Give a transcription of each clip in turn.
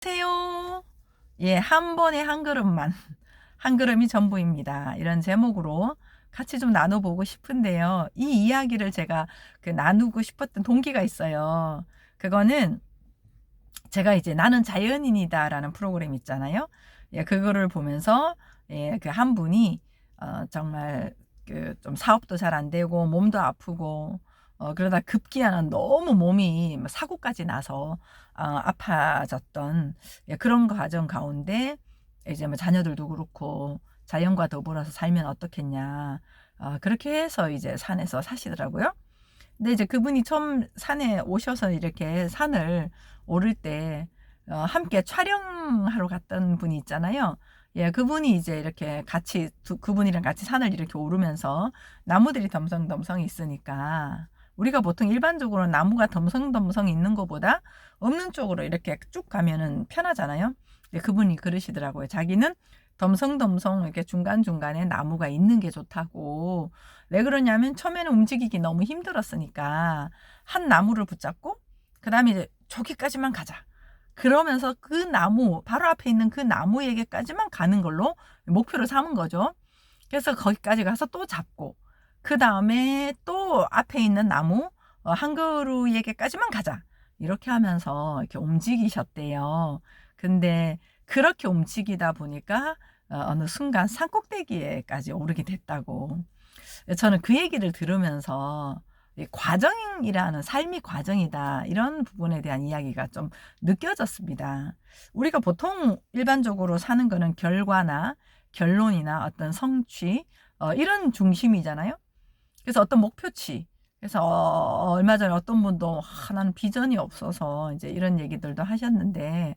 세요. 예, 한 번에 한 걸음만. 한 걸음이 전부입니다. 이런 제목으로 같이 좀 나눠보고 싶은데요. 이 이야기를 제가 나누고 싶었던 동기가 있어요. 그거는 제가 이제 나는 자연인이다라는 프로그램 있잖아요. 예, 그거를 보면서 예, 그 한 분이 정말 그 좀 사업도 잘 안 되고 몸도 아프고 그러다 급기야는 너무 몸이 사고까지 나서 아파졌던 예, 그런 과정 가운데 이제 뭐 자녀들도 그렇고 자연과 더불어서 살면 어떻겠냐. 그렇게 해서 이제 산에서 사시더라고요. 근데 이제 그분이 처음 산에 오셔서 이렇게 산을 오를 때 함께 촬영하러 갔던 분이 있잖아요. 예, 그분이 이제 이렇게 같이 그분이랑 같이 산을 이렇게 오르면서 나무들이 덤성덤성 있으니까 우리가 보통 일반적으로 나무가 덤성덤성 있는 것보다 없는 쪽으로 이렇게 쭉 가면은 편하잖아요. 근데 그분이 그러시더라고요. 자기는 덤성덤성 이렇게 중간중간에 나무가 있는 게 좋다고. 왜 그러냐면 처음에는 움직이기 너무 힘들었으니까 한 나무를 붙잡고 그 다음에 이제 저기까지만 가자. 그러면서 그 나무 바로 앞에 있는 그 나무에게까지만 가는 걸로 목표를 삼은 거죠. 그래서 거기까지 가서 또 잡고 그 다음에 또 앞에 있는 나무 한 그루에게까지만 가자. 이렇게 하면서 이렇게 움직이셨대요. 근데 그렇게 움직이다 보니까 어느 순간 산꼭대기에까지 오르게 됐다고. 저는 그 얘기를 들으면서 과정이라는 삶이 과정이다. 이런 부분에 대한 이야기가 좀 느껴졌습니다. 우리가 보통 일반적으로 사는 거는 결과나 결론이나 어떤 성취, 이런 중심이잖아요. 그래서 어떤 목표치. 그래서 얼마 전에 어떤 분도 나는 비전이 없어서 이제 이런 얘기들도 하셨는데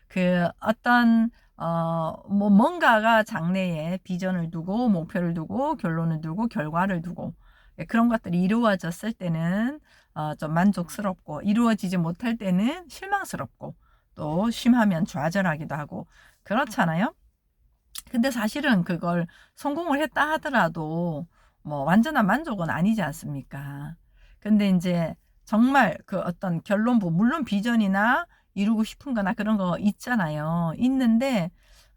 그 어떤 뭐 뭔가가 장래에 비전을 두고 목표를 두고 결론을 두고 결과를 두고 예, 그런 것들이 이루어졌을 때는 좀 만족스럽고 이루어지지 못할 때는 실망스럽고 또 심하면 좌절하기도 하고 그렇잖아요. 근데 사실은 그걸 성공을 했다 하더라도 뭐 완전한 만족은 아니지 않습니까? 근데 이제 정말 그 어떤 결론부, 물론 비전이나 이루고 싶은 거나 그런 거 있잖아요. 있는데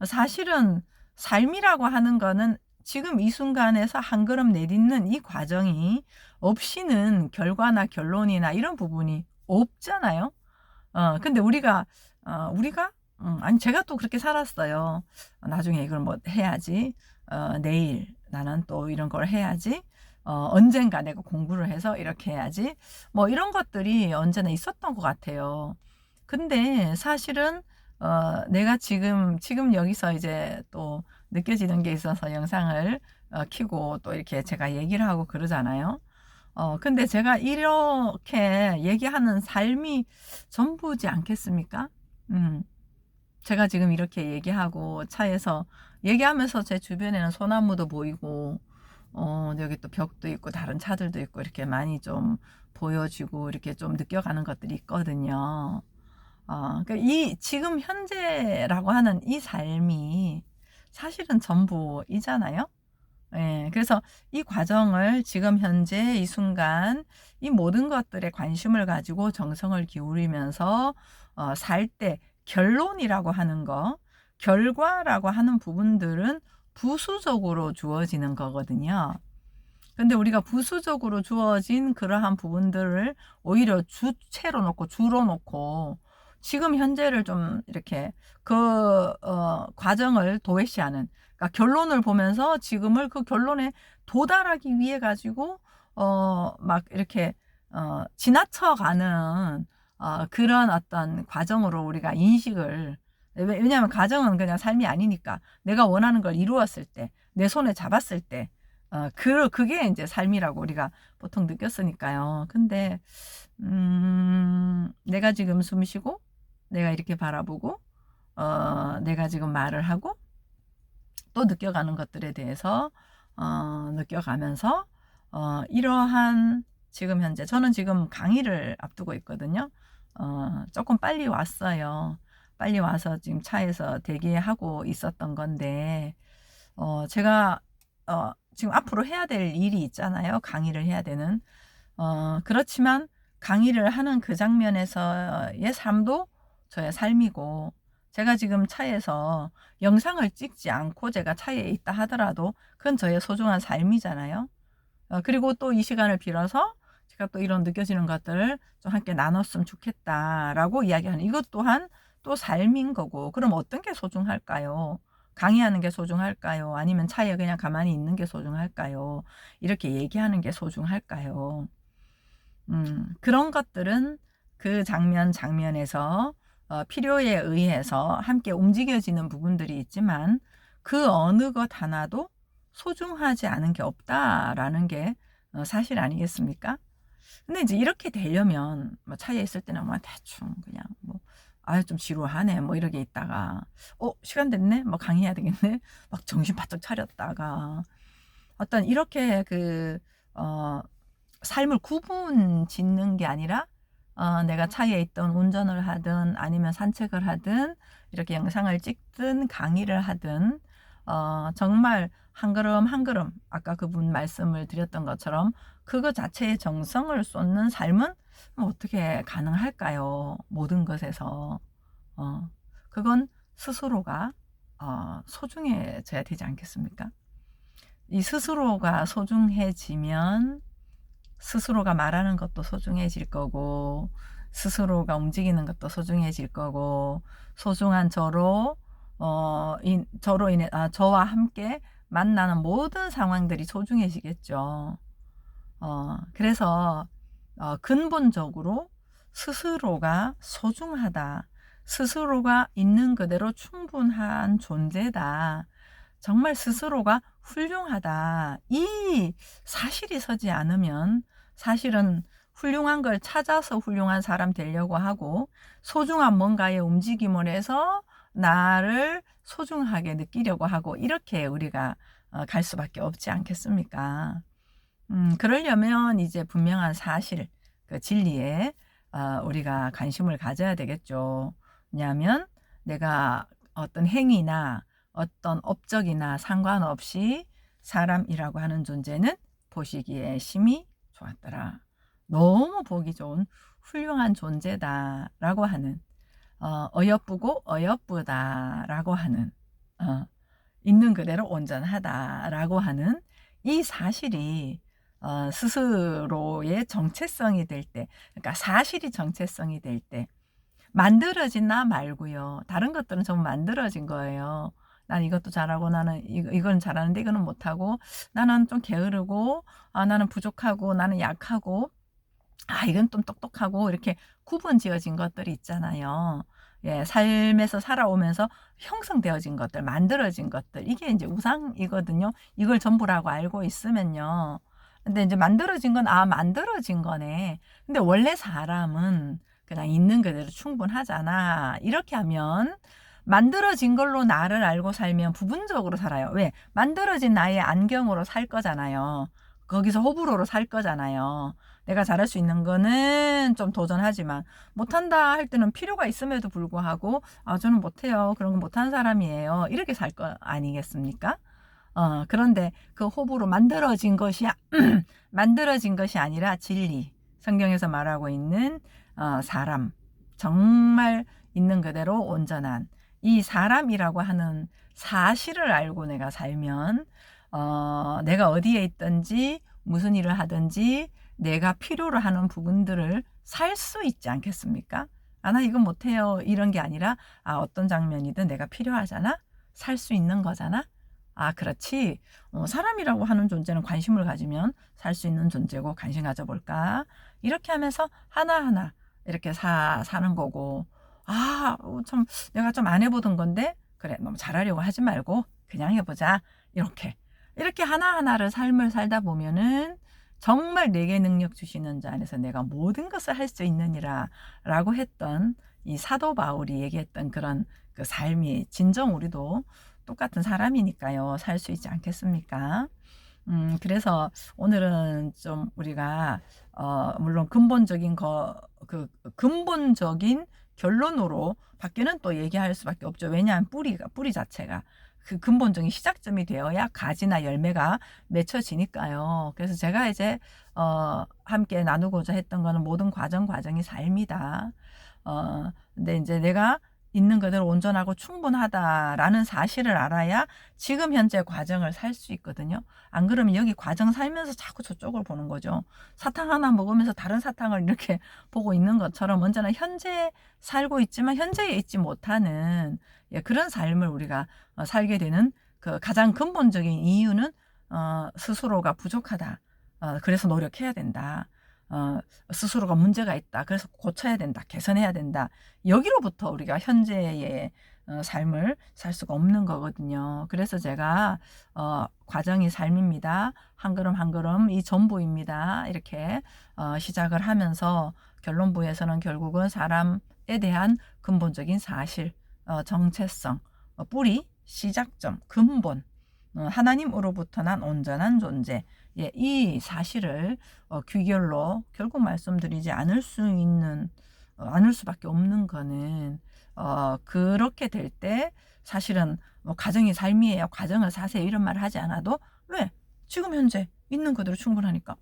사실은 삶이라고 하는 거는 지금 이 순간에서 한 걸음 내딛는 이 과정이 없이는 결과나 결론이나 이런 부분이 없잖아요. 근데 우리가 아니 제가 또 그렇게 살았어요. 나중에 이걸 뭐 해야지. 내일 나는 또 이런 걸 해야지. 언젠가 내가 공부를 해서 이렇게 해야지. 뭐 이런 것들이 언제나 있었던 것 같아요. 근데 사실은 내가 지금 여기서 이제 또 느껴지는 게 있어서 영상을 켜고 또 이렇게 제가 얘기를 하고 그러잖아요. 근데 제가 이렇게 얘기하는 삶이 전부지 않겠습니까? 음, 제가 지금 이렇게 얘기하고 차에서 얘기하면서 제 주변에는 소나무도 보이고, 여기 또 벽도 있고 다른 차들도 있고 이렇게 많이 좀 보여지고 이렇게 좀 느껴가는 것들이 있거든요. 그러니까 이 지금 현재라고 하는 이 삶이 사실은 전부이잖아요. 예, 그래서 이 과정을 지금 현재 이 순간 이 모든 것들에 관심을 가지고 정성을 기울이면서 살 때 결론이라고 하는 거, 결과라고 하는 부분들은 부수적으로 주어지는 거거든요. 근데 우리가 부수적으로 주어진 그러한 부분들을 오히려 주체로 놓고 주로 놓고 지금 현재를 좀 이렇게 과정을 도외시하는 그러니까 결론을 보면서 지금을 그 결론에 도달하기 위해 가지고 막 이렇게 지나쳐가는 그런 어떤 과정으로 우리가 인식을 왜냐하면 가정은 그냥 삶이 아니니까 내가 원하는 걸 이루었을 때 내 손에 잡았을 때 그게 이제 삶이라고 우리가 보통 느꼈으니까요. 근데, 내가 지금 숨 쉬고, 내가 이렇게 바라보고, 내가 지금 말을 하고, 또 느껴가는 것들에 대해서, 느껴가면서, 이러한 지금 현재, 저는 지금 강의를 앞두고 있거든요. 조금 빨리 왔어요. 빨리 와서 지금 차에서 대기하고 있었던 건데, 제가 지금 앞으로 해야 될 일이 있잖아요. 강의를 해야 되는. 그렇지만 강의를 하는 그 장면에서의 삶도 저의 삶이고 제가 지금 차에서 영상을 찍지 않고 제가 차에 있다 하더라도 그건 저의 소중한 삶이잖아요. 그리고 또 이 시간을 빌어서 제가 또 이런 느껴지는 것들을 좀 함께 나눴으면 좋겠다라고 이야기하는 이것 또한 또 삶인 거고, 그럼 어떤 게 소중할까요? 강의하는 게 소중할까요? 아니면 차에 그냥 가만히 있는 게 소중할까요? 이렇게 얘기하는 게 소중할까요? 그런 것들은 그 장면에서 필요에 의해서 함께 움직여지는 부분들이 있지만 그 어느 것 하나도 소중하지 않은 게 없다라는 게 사실 아니겠습니까? 근데 이제 이렇게 되려면 뭐 차에 있을 때는 뭐 대충 그냥 뭐 아유 좀 지루하네 뭐 이렇게 있다가 시간 됐네 뭐 강의해야 되겠네 막 정신 바짝 차렸다가 어떤 이렇게 삶을 구분 짓는 게 아니라 내가 차에 있던 운전을 하든 아니면 산책을 하든 이렇게 영상을 찍든 강의를 하든 정말 한 걸음 한 걸음 아까 그분 말씀을 드렸던 것처럼 그거 자체에 정성을 쏟는 삶은 어떻게 가능할까요? 모든 것에서 그건 스스로가 소중해져야 되지 않겠습니까? 이 스스로가 소중해지면 스스로가 말하는 것도 소중해질 거고 스스로가 움직이는 것도 소중해질 거고 소중한 저와 함께 만나는 모든 상황들이 소중해지겠죠. 그래서 근본적으로 스스로가 소중하다. 스스로가 있는 그대로 충분한 존재다. 정말 스스로가 훌륭하다. 이 사실이 서지 않으면 사실은 훌륭한 걸 찾아서 훌륭한 사람 되려고 하고 소중한 뭔가의 움직임을 해서 나를 소중하게 느끼려고 하고 이렇게 우리가 갈 수밖에 없지 않겠습니까? 그러려면 이제 분명한 사실, 그 진리에 우리가 관심을 가져야 되겠죠. 왜냐하면 내가 어떤 행위나 어떤 업적이나 상관없이 사람이라고 하는 존재는 보시기에 심히 좋았더라. 너무 보기 좋은 훌륭한 존재다라고 하는 어여쁘고 어여쁘다라고 하는 있는 그대로 온전하다라고 하는 이 사실이 스스로의 정체성이 될 때, 그러니까 사실이 정체성이 될 때 만들어진 나 말고요. 다른 것들은 전부 만들어진 거예요. 난 이것도 잘하고 나는 이건 잘하는데 이거는 못하고 나는 좀 게으르고 나는 부족하고 나는 약하고 이건 좀 똑똑하고 이렇게 구분 지어진 것들이 있잖아요. 예, 삶에서 살아오면서 형성되어진 것들, 만들어진 것들, 이게 이제 우상이거든요. 이걸 전부라고 알고 있으면요. 근데 이제 만들어진 건, 만들어진 거네. 근데 원래 사람은 그냥 있는 그대로 충분하잖아. 이렇게 하면 만들어진 걸로 나를 알고 살면 부분적으로 살아요. 왜? 만들어진 나의 안경으로 살 거잖아요. 거기서 호불호로 살 거잖아요. 내가 잘할 수 있는 거는 좀 도전하지만 못한다 할 때는 필요가 있음에도 불구하고 저는 못해요. 그런 거 못하는 사람이에요. 이렇게 살 거 아니겠습니까? 그런데 그 호불호 만들어진 것이 만들어진 것이 아니라 진리. 성경에서 말하고 있는 사람. 정말 있는 그대로 온전한 이 사람이라고 하는 사실을 알고 내가 살면 내가 어디에 있든지 무슨 일을 하든지 내가 필요로 하는 부분들을 살 수 있지 않겠습니까? 나 이건 못해요. 이런 게 아니라 어떤 장면이든 내가 필요하잖아. 살 수 있는 거잖아. 그렇지. 사람이라고 하는 존재는 관심을 가지면 살 수 있는 존재고 관심 가져볼까? 이렇게 하면서 하나하나 이렇게 사는 거고. 참 내가 좀 안 해보던 건데 그래 너무 잘하려고 하지 말고 그냥 해보자. 이렇게 하나하나를 삶을 살다 보면은 정말 내게 능력 주시는 자 안에서 내가 모든 것을 할 수 있느니라 라고 했던 이 사도 바울이 얘기했던 그런 그 삶이 진정 우리도 똑같은 사람이니까요. 살 수 있지 않겠습니까? 그래서 오늘은 좀 우리가 물론 근본적인 결론으로 밖에는 또 얘기할 수밖에 없죠. 왜냐하면 뿌리 자체가 그 근본적인 시작점이 되어야 가지나 열매가 맺혀지니까요. 그래서 제가 이제 함께 나누고자 했던 거는 모든 과정이 삶이다. 근데 이제 내가 있는 그대로 온전하고 충분하다라는 사실을 알아야 지금 현재 과정을 살 수 있거든요. 안 그러면 여기 과정 살면서 자꾸 저쪽을 보는 거죠. 사탕 하나 먹으면서 다른 사탕을 이렇게 보고 있는 것처럼 언제나 현재 살고 있지만 현재에 있지 못하는 그런 삶을 우리가 살게 되는 그 가장 근본적인 이유는 스스로가 부족하다. 그래서 노력해야 된다. 스스로가 문제가 있다. 그래서 고쳐야 된다. 개선해야 된다. 여기로부터 우리가 현재의 삶을 살 수가 없는 거거든요. 그래서 제가 과정이 삶입니다. 한 걸음 한 걸음 이 전부입니다. 이렇게 시작을 하면서 결론부에서는 결국은 사람에 대한 근본적인 사실, 정체성, 뿌리, 시작점, 근본, 하나님으로부터 난 온전한 존재, 이 사실을 귀결로 결국 말씀드리지 않을 수 있는 않을 수밖에 없는 거는 그렇게 될 때 사실은 뭐 가정이 삶이에요. 가정을 사세요. 이런 말을 하지 않아도 왜 지금 현재 있는 그대로 충분하니까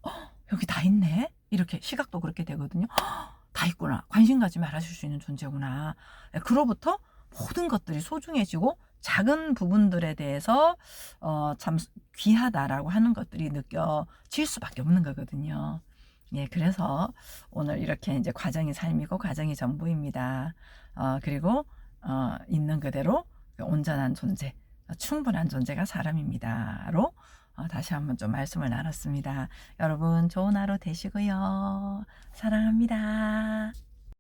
여기 다 있네. 이렇게 시각도 그렇게 되거든요. 다 있구나. 관심 가지면 알아줄 수 있는 존재구나. 그로부터 모든 것들이 소중해지고 작은 부분들에 대해서 참 귀하다라고 하는 것들이 느껴질 수밖에 없는 거거든요. 그래서 오늘 이렇게 이제 과정이 삶이고 과정이 전부입니다. 그리고 있는 그대로 온전한 존재, 충분한 존재가 사람입니다로 다시 한번 좀 말씀을 나눴습니다. 여러분 좋은 하루 되시고요. 사랑합니다.